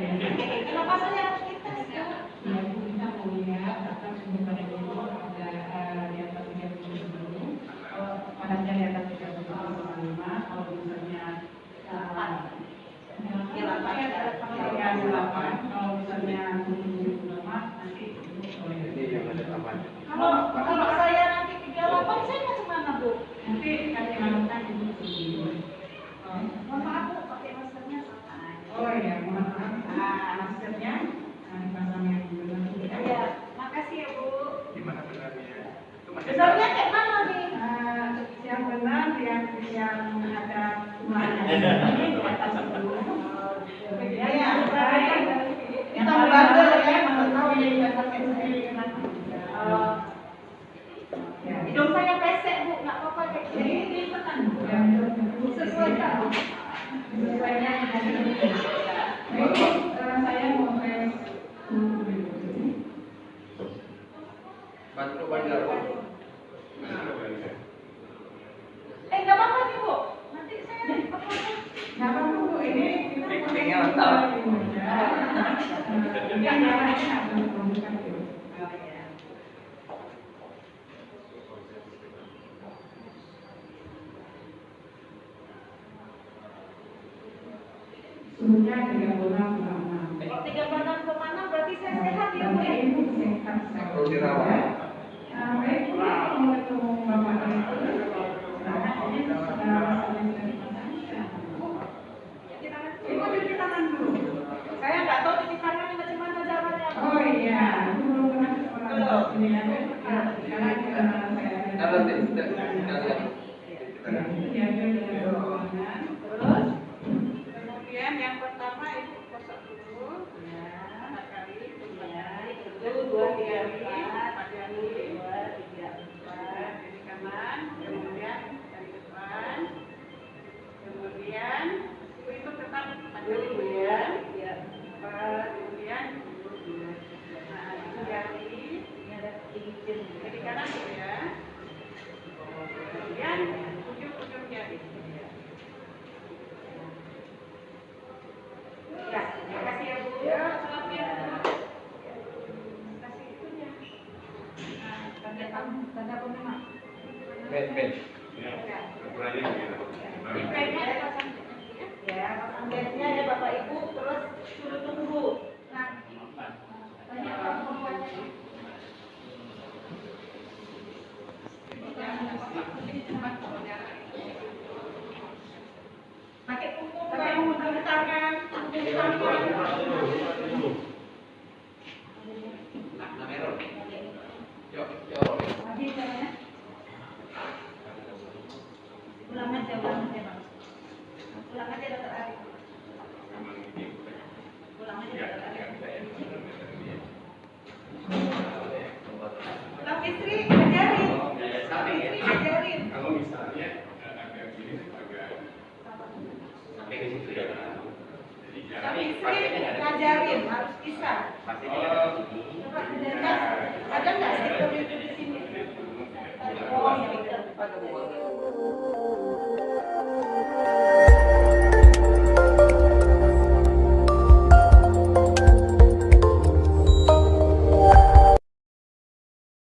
Kenapa saya harus dites? Ya, kita mau lihat datang sebentar dulu ada di atas 30 dulu. Padatnya di atas 35, kalau misalnya yang 8, kalau misalnya 7 lama nanti Ini yang ada tambahan. Kalau saya nanti 38, saya macam mana, Bu? nanti kasih alasan ibu sendiri. Mohon maaf, Bu, pakai maskernya sama aja. Oh iya, mohon maaf. Maskernya dipasang yang benar. Iya, makasih ya, Bu. Gimana benarnya? Itu masih Benarnya kayak mana nih? Yang benar yang ada tulangannya di atas dulu. Ya, Kita membandel ya, mana tahu ya kita pakai sendiri kenapa? hidung saya pesek, Bu, nggak apa-apa kayak gini. Ini tekan. Sesuai kan? Sesuainya ini saya mau tes Bantu bandar. Nggak apa-apa nih, Bu. Nanti saya apa-apa. nggak apa dulu ini Tinggal tahu. yang namanya harus membuka dulu. Suhunya 36,6. Kalau 36,6 berarti saya sehat ya, Bu ya? Ibu sehat. Perlu dirawat. Baik, kalau mau ketemu Bapak itu, ini Ibu cuci tangan dulu. Saya nggak tahu cuci tangan bagaimana caranya. Oh iya, itu belum pernah ke sekolah. Ini ada sekarang Kalau tidak, diambil dengan ruangan. Terus, kemudian yang pertama Ibu kosok dulu. Ya, 4 kali. Ya, itu 2, 3, 4 kali. 2, 3, 4 dari kanan. Kemudian dari depan. Kemudian itu tetap 4 kali. Kemudian 4. Kemudian 2. Nah, itu dari ini ada cincin. Dari kanan ya. Kemudian ujung-ujung jari. Ya, terima kasih ya, Bu. Ya, selamat ya. Kasih itunya. Nah, tanda pemenang. Ben. Ya. Ukurannya begitu. Ini pennya ya, pasang. Ya, pasang bednya ya Bapak Ibu, terus suruh tunggu. Nah, banyak perempuannya. Pakai punggung, pakai punggung tangan, punggung tangan. Yuk. Lagi caranya. Ulang aja, Bang. Ulang aja, Dokter Ari. Ulang aja, Dokter Ari. Ulang istri, ajarin. Istri, ajarin. Kalau misalnya agak gini, agak sampai ke situ ya. Tapi istri ngajarin, harus bisa. Coba ajarkan. Ada nggak stiker itu di sini? Oh, stiker.